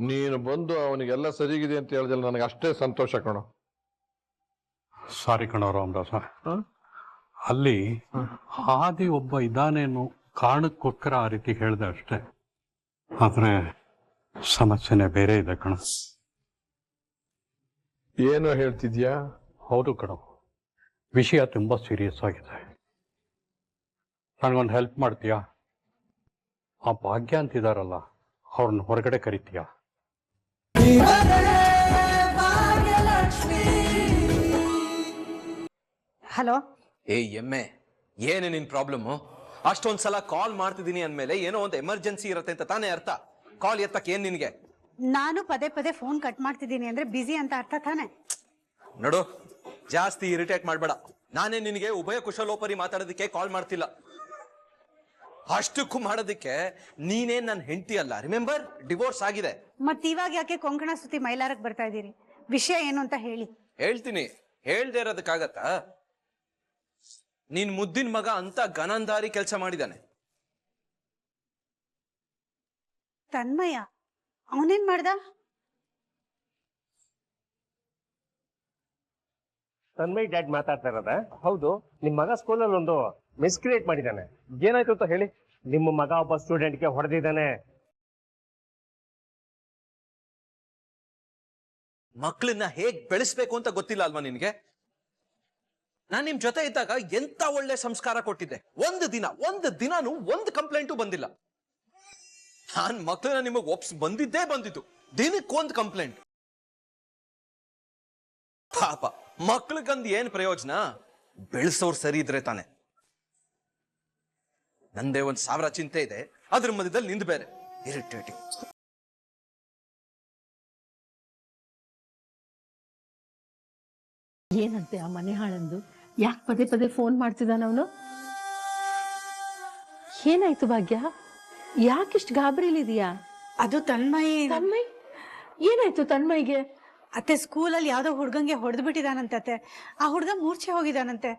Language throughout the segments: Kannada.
ನೀನು ಬಂದು ಅವನಿಗೆಲ್ಲ ಸರಿಗಿದೆ ಅಂತ ಹೇಳಿದ್ರೆ ನನಗೆ ಅಷ್ಟೇ ಸಂತೋಷ ಕಣೋ. ಸಾರಿ ಕಣೋ ರಾಮದಾಸ, ಅಲ್ಲಿ ಆದಿ ಒಬ್ಬ ಇದ್ದಾನೇನು ಕಾರಣಕ್ಕೋಸ್ಕರ ಆ ರೀತಿ ಹೇಳಿದೆ ಅಷ್ಟೇ. ಆದ್ರೆ ಸಮಸ್ಯೆನೇ ಬೇರೆ ಇದೆ ಕಣ. ಏನೋ ಹೇಳ್ತಿದ್ಯಾ? ಹೌದು ಕಣ, ವಿಷಯ ತುಂಬಾ ಸೀರಿಯಸ್ ಆಗಿದೆ. ನನಗೊಂದು ಹೆಲ್ಪ್ ಮಾಡ್ತೀಯಾ? ಆ ಭಾಗ್ಯ ಅಂತಿದಾರಲ್ಲ, ಅವ್ರನ್ನ ಹೊರಗಡೆ ಕರಿತೀಯಾ? ಹಲೋ. ಎಮ್ಮೆ, ಏನೇ ನಿನ್ ಪ್ರಾಬ್ಲಮ್? ಅಷ್ಟೊಂದ್ಸಲ ಕಾಲ್ ಮಾಡ್ತಿದ್ದೀನಿ ಅಂದ್ಮೇಲೆ ಏನೋ ಒಂದು ಎಮರ್ಜೆನ್ಸಿ ಇರತ್ತೆ ಅಂತ ತಾನೇ ಅರ್ಥ. ಕಾಲ್ ಎತ್ತಕ್ಕೆ ಏನ್ ನಿನ್ಗೆ? ನಾನು ಪದೇ ಪದೇ ಫೋನ್ ಕಟ್ ಮಾಡ್ತಿದ್ದೀನಿ ಅಂದ್ರೆ ಬಿಸಿ ಅಂತ ಅರ್ಥ ತಾನೆ. ನೋಡು, ಜಾಸ್ತಿ ಇರಿಟೇಟ್ ಮಾಡ್ಬೇಡ. ನಾನೇ ನಿನಗೆ ಉಭಯ ಕುಶಲೋಪರಿ ಮಾತಾಡೋದಕ್ಕೆ ಕಾಲ್ ಮಾಡ್ತಿಲ್ಲ. ಅಷ್ಟಕ್ಕೂ ಮಾಡೋದಕ್ಕೆ ನೀನೇ ನನ್ನ ಹೆಂಡತಿ ಅಲ್ಲ, ರಿಮೆಂಬರ್? ಡಿವೋರ್ಸ್ ಆಗಿದೆ. ಮತ್ ಇವಾಗ ಯಾಕೆ ಕೊಂಕಣ ಸುತ್ತಿ ಮೈಲಾರಕ್ಕೆ ಬರ್ತಾ ಇದ್ದೀರಿ? ವಿಷಯ ಏನು ಅಂತ ಹೇಳಿ. ಹೇಳ್ತೀನಿ, ಹೇಳ್ದೆ ಇರೋದಕ್ಕಾಗತ್ತಾ? ನೀನ್ ಮುದ್ದಿನ ಮಗ ಅಂತ ಗನಂದಾರಿ ಕೆಲಸ ಮಾಡಿದಾನೆ. ತನ್ಮಯ ಅವನೇನ್ ಮಾಡ್ದ? ತನ್ಮಯ್ ಡ್ಯಾಡ್ ಮಾತಾಡ್ತಾ ಇರೋದ? ಹೌದು. ನಿಮ್ ಮಗ ಸ್ಕೂಲಲ್ಲಿ ಒಂದು ಮಿಸ್ಕ್ರಿಯೇಟ್ ಮಾಡಿದ್ದಾನೆ. ಏನಾಯ್ತು ಅಂತ ಹೇಳಿ. ನಿಮ್ಮ ಮಗ ಒಬ್ಬ ಸ್ಟೂಡೆಂಟ್ಗೆ ಹೊಡೆದಿದ್ದಾನೆ. ಮಕ್ಕಳನ್ನ ಹೇಗ್ ಬೆಳೆಸ್ಬೇಕು ಅಂತ ಗೊತ್ತಿಲ್ಲ ಅಲ್ವಾ ನಿನ್ಗೆ? ನಾನ್ ನಿಮ್ ಜೊತೆ ಇದ್ದಾಗ ಎಂತ ಒಳ್ಳೆ ಸಂಸ್ಕಾರ ಕೊಟ್ಟಿದ್ದೆ. ಒಂದು ದಿನಾನು ಒಂದು ಕಂಪ್ಲೇಂಟು ಬಂದಿಲ್ಲ. ನಾನ್ ಮಕ್ಕಳನ್ನ ನಿಮಗ್ ಬಂದಿದ್ದು ದಿನಕ್ಕೊಂದು ಕಂಪ್ಲೇಂಟ್. ಪಾಪ ಮಕ್ಳಿಗಂದ್ ಏನ್ ಪ್ರಯೋಜನ? ಬೆಳೆಸೋರ್ ಸರಿ ಇದ್ರೆ ತಾನೆ. ನಂದೇ 1000 ಚಿಂತೆ ಇದೆ, ಅದ್ರ ಮಧ್ಯದಲ್ಲಿ ನಿಂದು ಬೇರೆ. ಇರಿಟೇಟಿಂಗ್. ಏನಂತೆ ಆ ಮನೆ ಹಾಳಂದು? ಯಾಕೆ ಪದೇ ಪದೇ ಫೋನ್ ಮಾಡ್ತಿದ್ದಾನ ಅವನು? ಏನಾಯ್ತು ಭಾಗ್ಯ? ಯಾಕಿಷ್ಟು ಗಾಬರಿಲಿದೀಯಾ? ಅದು ತನ್ಮಯ್. ಏನಾಯ್ತು ತನ್ಮಯ್ಗೆ? ಅತ್ತೆ, ಸ್ಕೂಲಲ್ಲಿ ಯಾವ್ದೋ ಹುಡ್ಗಂಗೆ ಹೊಡೆದು ಬಿಟ್ಟಿದಾನಂತೆ. ಆ ಹುಡ್ಗ ಮೂರ್ಛೆ ಹೋಗಿದಾನಂತೆ.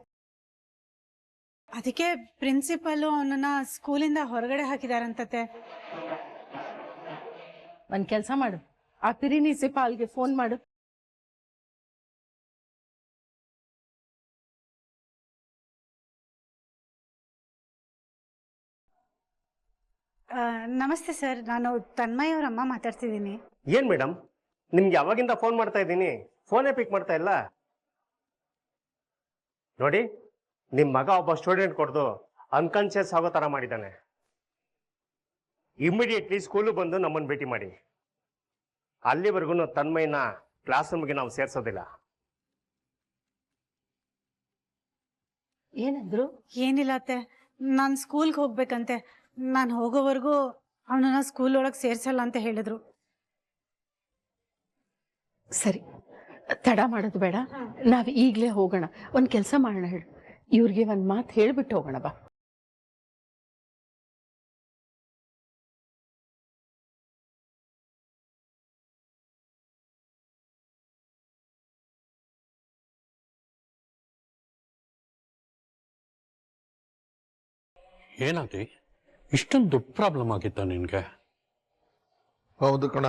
ಅದಕ್ಕೆ ಪ್ರಿನ್ಸಿಪಲ್ ಅವನನ್ನ ಸ್ಕೂಲಿಂದ ಹೊರಗಡೆ ಹಾಕಿದಾರಂತೆ. ಒಂದ್ ಕೆಲ್ಸ ಮಾಡು, ಆ ಪ್ರಿನ್ಸಿಪಾಲ್ಗೆ ಫೋನ್ ಮಾಡು. ನಮಸ್ತೆ ಸರ್, ನಾನು ತನ್ಮಯ್ ಅವ್ರ ಅಮ್ಮ ಮಾತಾಡ್ತಿದ್ದೀನಿ. ಏನ್ ಮೇಡಮ್, ನಿಮ್ಗೆ ಯಾವಾಗಿಂದ ಫೋನ್ ಮಾಡ್ತಾ ಇದ್ದೀನಿ, ಫೋನೇ ಪಿಕ್ ಮಾಡ್ತಾ ಇಲ್ಲ. ನೋಡಿ, ನಿಮ್ ಮಗ ಒಬ್ಬ ಸ್ಟೂಡೆಂಟ್ ಕೊಡ್ದು ಅನ್ಕಾನ್ಶಿಯಸ್ ಆಗೋ ತರ ಮಾಡಿದ್ದಾನೆ. ಇಮಿಡಿಯೇಟ್ಲಿ ಸ್ಕೂಲು ಬಂದು ನಮ್ಮನ್ನು ಭೇಟಿ ಮಾಡಿ. ಅಲ್ಲಿವರೆಗೂ ತನ್ಮಯ್ನ ಕ್ಲಾಸ್ ರೂಮ್ಗೆ ನಾವು ಸೇರ್ಸೋದಿಲ್ಲ. ಏನಂದ್ರು? ಏನಿಲ್ಲ ಅತ್ತೆ, ನಾನು ಸ್ಕೂಲ್ಗೆ ಹೋಗ್ಬೇಕಂತೆ. ನಾನು ಹೋಗೋವರೆಗೂ ಅವನನ್ನ ಸ್ಕೂಲ್ ಒಳಗೆ ಸೇರ್ಸಲ್ಲ ಅಂತ ಹೇಳಿದ್ರು. ಸರಿ, ತಡ ಮಾಡೋದು ಬೇಡ, ನಾವ್ ಈಗ್ಲೇ ಹೋಗೋಣ. ಒಂದ್ ಕೆಲ್ಸ ಮಾಡೋಣ, ಹೇಳು, ಇವ್ರಿಗೆ ಒಂದ್ ಮಾತು ಹೇಳ್ಬಿಟ್ಟು ಹೋಗೋಣ ಬಾ. ಏನಾದಿ? ಇಷ್ಟೊಂದು ದೊಡ್ಡ ಪ್ರಾಬ್ಲಮ್ ಆಗಿತ್ತ ನಿನ್ಗೆ? ಹೌದು ಕಣ,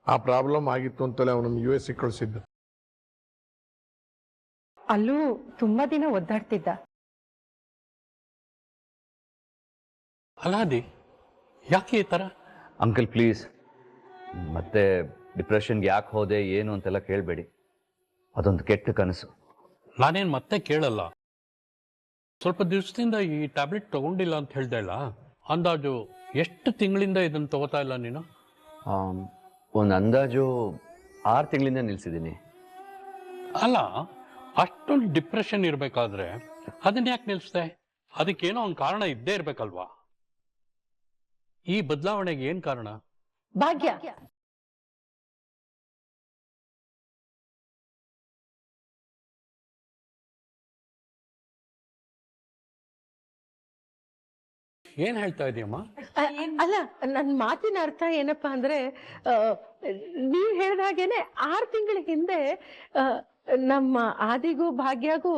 ಆ ಪ್ರಾಬ್ಲಮ್ ಆಗಿತ್ತು ಅಂತಲೇ ಅವನನ್ನು US ಕಳಿಸಿದ್ದು. ಅಲ್ಲೂ ತುಂಬಾ ದಿನ ಒದ್ದಾಡ್ತಿದ್ದ. ಅಲಾದಿ, ಯಾಕೆ ಈ ತರ? ಅಂಕಲ್ ಪ್ಲೀಸ್, ಮತ್ತೆ ಡಿಪ್ರೆಷನ್ಗೆ ಯಾಕೆ ಹೋದೆ ಏನು ಅಂತೆಲ್ಲ ಕೇಳಬೇಡಿ. ಅದೊಂದು ಕೆಟ್ಟ ಕನಸು. ನಾನೇನು ಮತ್ತೆ ಕೇಳಲ್ಲ. ಸ್ವಲ್ಪ ದಿವಸದಿಂದ ಈ ಟ್ಯಾಬ್ಲೆಟ್ ತಗೊಂಡಿಲ್ಲ ಅಂತ ಹೇಳ್ದೆ ಇಲ್ಲ, ಅಂದಾಜು ಎಷ್ಟು ತಿಂಗಳಿಂದ ಇದನ್ನು ತಗೋತಾ ಇಲ್ಲ ನೀನು? ಒಂದು ಅಂದಾಜು 6 ತಿಂಗಳಿಂದ ನಿಲ್ಸಿದ್ದೀನಿ. ಅಲ್ಲ, ಅಷ್ಟೊಂದು ಡಿಪ್ರೆಷನ್ ಇರಬೇಕಾದ್ರೆ ಅದನ್ನ ಯಾಕೆ ನಿಲ್ಲಿಸ್ದೆ? ಅದಕ್ಕೇನೋ ಒಂದು ಕಾರಣ ಇದ್ದೇ ಇರ್ಬೇಕಲ್ವಾ? ಈ ಬದಲಾವಣೆಗೆ ಏನ್ ಕಾರಣ? ಭಾಗ್ಯ, ಏನ್ ಹೇಳ್ತಾ ಇದೀಯಮ್ಮ? ಅಲ್ಲ, ನನ್ನ ಮಾತಿನ ಅರ್ಥ ಏನಪ್ಪಾ ಅಂದ್ರೆ, ನೀವ್ ಹೇಳ್ದ ಹಾಗೇನೆ 6 ತಿಂಗಳ ಹಿಂದೆ ನಮ್ಮ ಆದಿಗೂ ಭಾಗ್ಯಗೂ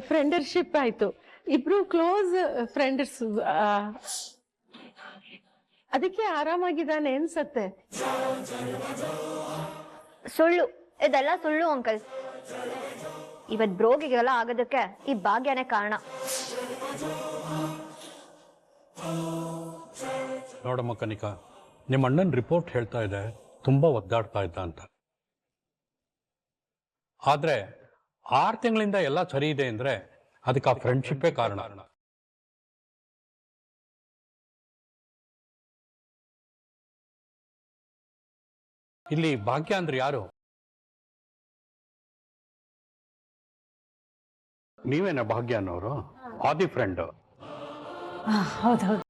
ಫ್ರೆಂಡರ್ಶಿಪ್ ಆಯ್ತು. ಇಬ್ರು ಕ್ಲೋಸ್ ಫ್ರೆಂಡ್ಸ್. ಅದಕ್ಕೆ ಆರಾಮಾಗಿದ್ದಾನೆ ಅನ್ಸತ್ತೆ. ಸುಳ್ಳು, ಇದೆಲ್ಲ ಸುಳ್ಳು ಅಂಕಲ್. ಇವತ್ ಬ್ರೋಗಿಗೆಲ್ಲ ಆಗೋದಕ್ಕೆ ಈ ಭಾಗ್ಯನೇ ಕಾರಣ. ನೋಡಮ್ಮ ಕನಿಕಾ, ನಿಮ್ಮ ಅಣ್ಣನ ರಿಪೋರ್ಟ್ ಹೇಳ್ತಾ ಇದೆ ತುಂಬಾ ಒದ್ದಾಡ್ತಾ ಇದ್ದ ಅಂತ. ಆದ್ರೆ 6 ತಿಂಗಳಿಂದ ಎಲ್ಲ ಸರಿ ಇದೆ ಅಂದ್ರೆ ಅದಕ್ಕೆ ಆ ಫ್ರೆಂಡ್ಶಿಪ್ಪೇ ಕಾರಣ. ಇಲ್ಲಿ ಭಾಗ್ಯ ಅಂದ್ರೆ ಯಾರು? ನೀವೇನ ಭಾಗ್ಯ ಅನ್ನೋರು? ಆದಿ ಫ್ರೆಂಡ್. ಹೌದೌದು.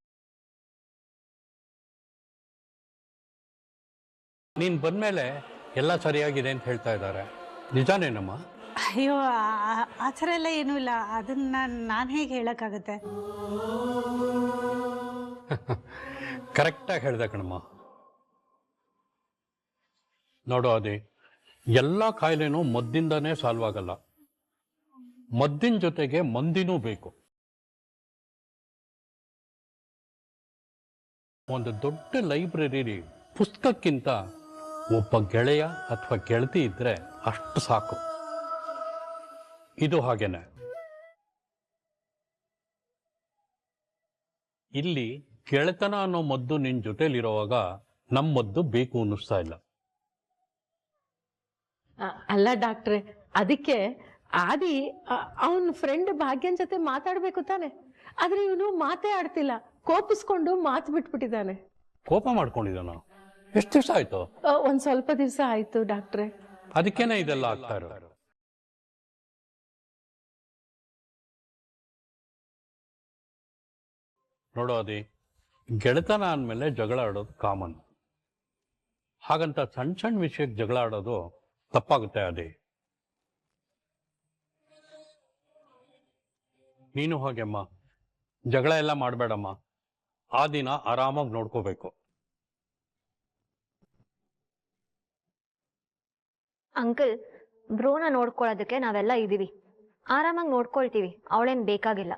ನೀನ್ ಬಂದ್ಮೇಲೆ ಎಲ್ಲ ಸರಿಯಾಗಿದೆ ಅಂತ ಹೇಳ್ತಾ ಇದ್ದಾರೆ, ನಿಜಾನೇನಮ್ಮ? ಅಯ್ಯೋ, ಆ ಥರ ಎಲ್ಲ ಏನೂ ಇಲ್ಲ. ಅದನ್ನ ನಾನು ಹೇಗೆ ಹೇಳಕ್ಕಾಗತ್ತೆ? ಕರೆಕ್ಟಾಗಿ ಹೇಳ್ದೆ ಕಣಮ್ಮ. ನೋಡು ಅದೇ, ಎಲ್ಲ ಕಾಯಿಲೆನೂ ಮದ್ದಿಂದನೇ ಸಾಲ್ವ್ ಆಗಲ್ಲ. ಮದ್ದಿನ ಜೊತೆಗೆ ಮಂದಿನೂ ಬೇಕು. ಒಂದು ದೊಡ್ಡ ಲೈಬ್ರರಿ ಪುಸ್ತಕಕ್ಕಿಂತ ಒಬ್ಬ ಗೆಳೆಯ ಅಥವಾ ಗೆಳತಿ ಇದ್ರೆ ಅಷ್ಟು ಸಾಕು. ಇದು ಹಾಗೇನೆ. ಇಲ್ಲಿ ಗೆಳೆತನ ಅನ್ನೋ ಮದ್ದು ನಿನ್ ಜೊತೆಲಿರುವಾಗ ನಮ್ಮ ಮದ್ದು ಬೇಕು ಅನ್ನಿಸ್ತಾ ಇಲ್ಲ. ಅಲ್ಲ ಡಾಕ್ಟ್ರೆ, ಅದಕ್ಕೆ ಆದಿ ಅವನ ಫ್ರೆಂಡ್ ಭಾಗ್ಯನ್ ಜೊತೆ ಮಾತಾಡ್ಬೇಕು ತಾನೆ. ಆದ್ರೆ ಇವನು ಮಾತೇ ಆಡ್ತಿಲ್ಲ, ಕೋಪಿಸ್ಕೊಂಡು ಮಾತು ಬಿಟ್ಬಿಟ್ಟಿದ್ದಾನೆ. ಕೋಪ ಮಾಡ್ಕೊಂಡಿದ್ದಾನ? ಎಷ್ಟು ದಿವಸ ಆಯ್ತು? ಒಂದ್ ಸ್ವಲ್ಪ ದಿವಸ ಆಯ್ತು ಡಾಕ್ಟ್ರೆ. ಅದಕ್ಕೇನೆ ಇದೆಲ್ಲ ಆಗ್ತಾ ಇರೋದು. ನೋಡೋ ಅದಿ, ಗೆಳೆತನ ಅಂದಮೇಲೆ ಜಗಳ ಆಡೋದು ಕಾಮನ್. ಹಾಗಂತ ಸಣ್ಣ ಸಣ್ಣ ವಿಷಯಕ್ಕೆ ಜಗಳ ಆಡೋದು ತಪ್ಪಾಗುತ್ತೆ ಅದೇ. ನೀನು ಹಾಗೆಮ್ಮ, ಜಗಳ ಎಲ್ಲ ಮಾಡಬೇಡಮ್ಮ. ಆ ದಿನ ಆರಾಮಾಗಿ ನೋಡ್ಕೋಬೇಕು. ಅಂಕಲ್, ಬ್ರೋನ ನೋಡ್ಕೊಳ್ಳೋದಕ್ಕೆ ನಾವೆಲ್ಲ ಇದೀವಿ. ಆರಾಮಾಗಿ ನೋಡ್ಕೊಳ್ತೀವಿ, ಅವಳೇನ್ ಬೇಕಾಗಿಲ್ಲ.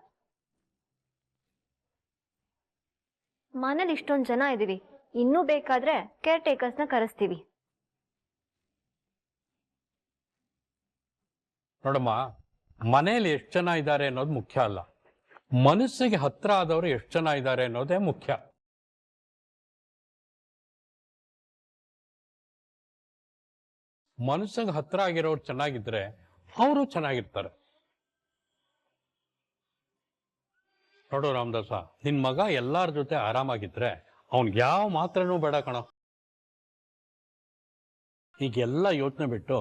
ಮನೇಲಿ ಇಷ್ಟೊಂದು ಜನ ಇದೀವಿ, ಇನ್ನೂ ಬೇಕಾದ್ರೆ ಕೇರ್ ಟೇಕರ್ಸ್ನ ಕರೆಸ್ತೀವಿ. ನೋಡಮ್ಮ, ಮನೇಲಿ ಎಷ್ಟು ಜನ ಇದ್ದಾರೆ ಅನ್ನೋದು ಮುಖ್ಯ ಅಲ್ಲ, ಮನಸ್ಸಿಗೆ ಹತ್ರ ಆದವರು ಎಷ್ಟು ಜನ ಇದ್ದಾರೆ ಅನ್ನೋದೇ ಮುಖ್ಯ. ಮನಸ್ಸಿಗೆ ಹತ್ರ ಆಗಿರೋರು ಚೆನ್ನಾಗಿದ್ರೆ ಅವರು ಚೆನ್ನಾಗಿರ್ತಾರೆ. ನೋಡು ರಾಮದಾಸ, ನಿನ್ ಮಗ ಎಲ್ಲಾರ ಜೊತೆ ಆರಾಮಾಗಿದ್ರೆ ಅವನ್ಗೆ ಯಾವ ಮಾತ್ರನೂ ಬೇಡ ಕಣ. ಈಗೆಲ್ಲ ಯೋಚನೆ ಬಿಟ್ಟು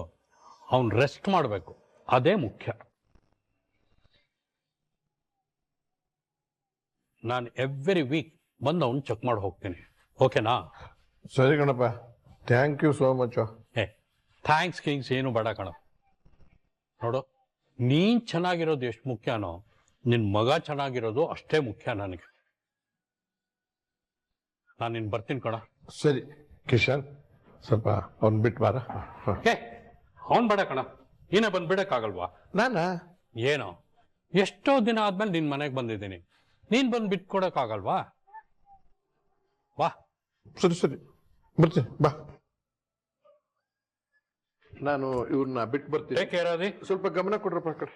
ಅವನ್ ರೆಸ್ಟ್ ಮಾಡಬೇಕು, ಅದೇ ಮುಖ್ಯ. ನಾನು ಎವ್ರಿ ವೀಕ್ ಬಂದು ಅವನು ಚೆಕ್ ಮಾಡಿ ಹೋಗ್ತೀನಿ, ಓಕೆನಾ? ಸರಿ ಕಣಪ್ಪ, thank you so much. Thanks ಕಿಂಗ್ಸ್ ಏನು ಬೇಡ ಕಣ. ನೋಡು, ನೀನ್ ಚೆನ್ನಾಗಿರೋದು ಎಷ್ಟು ಮುಖ್ಯನೋ ನಿನ್ ಮಗ ಚೆನ್ನಾಗಿರೋದು ಅಷ್ಟೇ ಮುಖ್ಯ ನನಗೆ. ನಾನು ನಿನ್ ಬರ್ತೀನಿ ಕಣ. ಸರಿ ಕಿಶನ್, ಸ್ವಲ್ಪ ಅವ್ನು ಬಿಟ್ಟು ಬಾರ. ಅವನ್ ಬೇಡ ಕಣ, ನೀನೇ ಬಂದು ಬಿಡಕ್ಕಾಗಲ್ವಾ? ನಾನಾ? ಏನೋ ಎಷ್ಟೋ ದಿನ ಆದ್ಮೇಲೆ ನಿನ್ ಮನೆಗೆ ಬಂದಿದ್ದೀನಿ, ನೀನ್ ಬಂದು ಬಿಟ್ಕೊಡಕ್ಕಾಗಲ್ವಾ? ಬಾ. ಸರಿ ಸರಿ ಬರ್ತೀನಿ, ಬಾ. ನಾನು ಇವ್ರನ್ನ ಬಿಟ್ಟು ಬರ್ತೀನಿ. ಕೇರಾದಿ, ಸ್ವಲ್ಪ ಗಮನ ಕೊಡ್ರಪ್ಪ ಆ ಕಡೆ.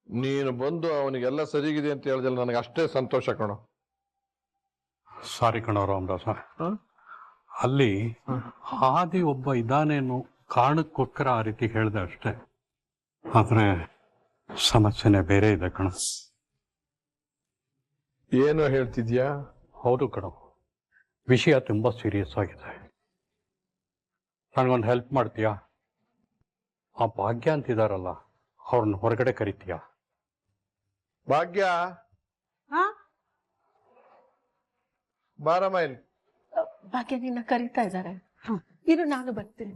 ನೀನು ಬಂದು ಅವನಿಗೆಲ್ಲ ಸರಿಗಿದೆ ಅಂತ ಹೇಳಿದ್ರೆ ನನಗೆ ಅಷ್ಟೇ ಸಂತೋಷ ಕಣೋ. ಸಾರಿ ಕಣೋ ರಾಮದಾಸ, ಅಲ್ಲಿ ಆದಿ ಒಬ್ಬ ಇದಾನೇನು ಕಾರಣಕ್ಕೋಸ್ಕರ ಆ ರೀತಿ ಹೇಳ್ದೆ ಅಷ್ಟೇ. ಆದ್ರೆ ಸಮಸ್ಯೆನೇ ಬೇರೆ ಇದೆ ಕಣ. ಏನೋ ಹೇಳ್ತಿದ್ಯಾ? ಹೌದು ಕಣೋ, ವಿಷಯ ತುಂಬಾ ಸೀರಿಯಸ್ ಆಗಿದೆ. ನನಗೊಂದು ಹೆಲ್ಪ್ ಮಾಡ್ತೀಯಾ? ಆ ಭಾಗ್ಯ ಅಂತಿದಾರಲ್ಲ, ಅವ್ರನ್ನ ಹೊರಗಡೆ ಕರಿತೀಯಾ? ಭಾಗ್ಯ, ಹಾ, ಬಾರಮ್ಮ ಇಲ್ಲಿ. ಭಾಗ್ಯ ನಿನ್ನ ಕರೀತಾ ಇದ್ದಾರೆ, ಇರು ನಾನು ಬರ್ತೀನಿ.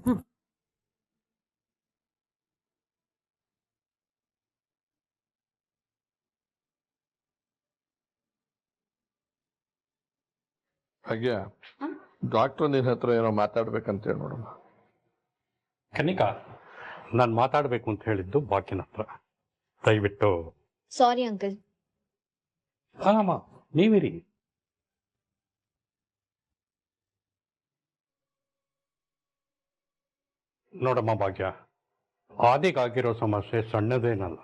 ಹಾಗೆ ಡಾಕ್ಟ್ರು ನಿನ್ನ ಹತ್ರ ಏನೋ ಮಾತಾಡ್ಬೇಕಂತೇಳಿ ನೋಡಮ್ಮ. ಕನಿಕಾ, ನಾನು ಮಾತಾಡಬೇಕು ಅಂತ ಹೇಳಿದ್ದು ಭಾಗ್ಯನ ಹತ್ರ. ದಯವಿಟ್ಟು. Sorry uncle. ಅಲ್ಲಮ್ಮ, ನೀವಿರಿ. ನೋಡಮ್ಮ ಭಾಗ್ಯ, ಆದಿಗಾಗಿರೋ ಸಮಸ್ಯೆ ಸಣ್ಣದೇನಲ್ಲ.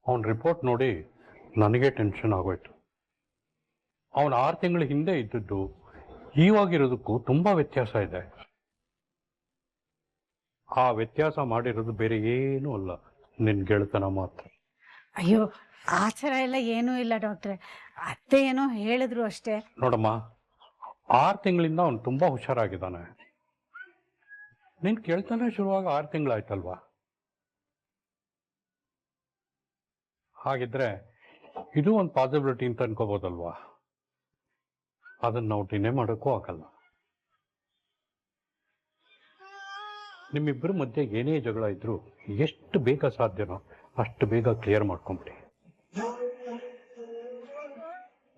ಅವನ ರಿಪೋರ್ಟ್ ನೋಡಿ ನನಗೆ ಟೆನ್ಷನ್ ಆಗೋಯ್ತು. ಅವನು 6 ತಿಂಗಳ ಹಿಂದೆ ಇದ್ದದ್ದು ಇವಾಗಿರೋದಕ್ಕೂ ತುಂಬಾ ವ್ಯತ್ಯಾಸ ಇದೆ. ಆ ವ್ಯತ್ಯಾಸ ಮಾಡಿರೋದು ಬೇರೆ ಏನೂ ಅಲ್ಲ, ನಿನ್ ಗೆಳೆತನ ಮಾತ್ರ. ಅಯ್ಯೋ, ಆ ಥರ ಎಲ್ಲ ಏನೂ ಇಲ್ಲ ಡಾಕ್ಟ್ರೆ. ಅತ್ತೆ ಏನೋ ಹೇಳಿದ್ರು ಅಷ್ಟೇ. ನೋಡಮ್ಮ, 6 ತಿಂಗಳಿಂದ ಅವನು ತುಂಬಾ ಹುಷಾರಾಗಿದ್ದಾನೆ. ನೀನ್ ಕೇಳ್ತಾನೆ ಶುರುವಾಗ 6 ತಿಂಗಳಾಯ್ತಲ್ವಾ? ಹಾಗಿದ್ರೆ ಇದು ಒಂದು ಪಾಸಿಬಿಲಿಟಿ ಅಂತ ಅನ್ಕೋಬೋದಲ್ವಾ? ಅದನ್ನ ನಾವು ಡಿನೇ ಮಾಡೋಕ್ಕೂ ಆಗಲ್ಲ. ನಿಮ್ಮಿಬ್ಬರ ಮಧ್ಯೆ ಏನೇ ಜಗಳ ಇದ್ರು ಎಷ್ಟು ಬೇಗ ಸಾಧ್ಯನೋ ಅಷ್ಟು ಬೇಗ ಕ್ಲಿಯರ್ ಮಾಡ್ಕೊಂಬಿಡಿ.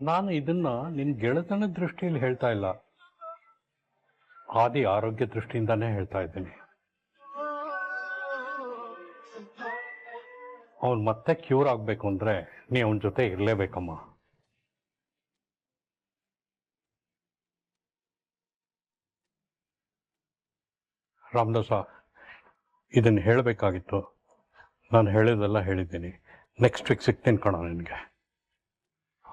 ನಾನು ಇದನ್ನ ನಿನ್ ಗೆಳೆತನ ದೃಷ್ಟಿಯಲ್ಲಿ ಹೇಳ್ತಾ ಇಲ್ಲ, ಆದಿ ಆರೋಗ್ಯ ದೃಷ್ಟಿಯಿಂದಾನೇ ಹೇಳ್ತಾ ಇದ್ದೀನಿ. ಅವನ್ ಮತ್ತೆ ಕ್ಯೂರ್ ಆಗ್ಬೇಕು ಅಂದ್ರೆ ನೀ ಅವನ ಜೊತೆ ಇರ್ಲೇಬೇಕಮ್ಮ. ರಾಮದಾಸ, ಇದನ್ನ ಹೇಳಬೇಕಾಗಿತ್ತು. ನಾನು ಹೇಳಿದೆಲ್ಲ ಹೇಳಿದ್ದೀನಿ. ನೆಕ್ಸ್ಟ್ ವೀಕ್ ಸಿಗ್ತೀನಿ ಕಣ ನಿನಗೆ.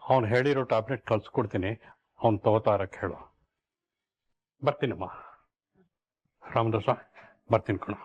ಅವನು ಹೇಳಿರೋ ಟ್ಯಾಬ್ಲೆಟ್ ಕಳ್ಸ್ಕೊಡ್ತೀನಿ, ಅವನು ತಗೋತಾ ಇರಕ್ಕೆ ಹೇಳು. ಬರ್ತೀನಮ್ಮ. ರಾಮದಾಸ, ಬರ್ತೀನಿ ಕಣ.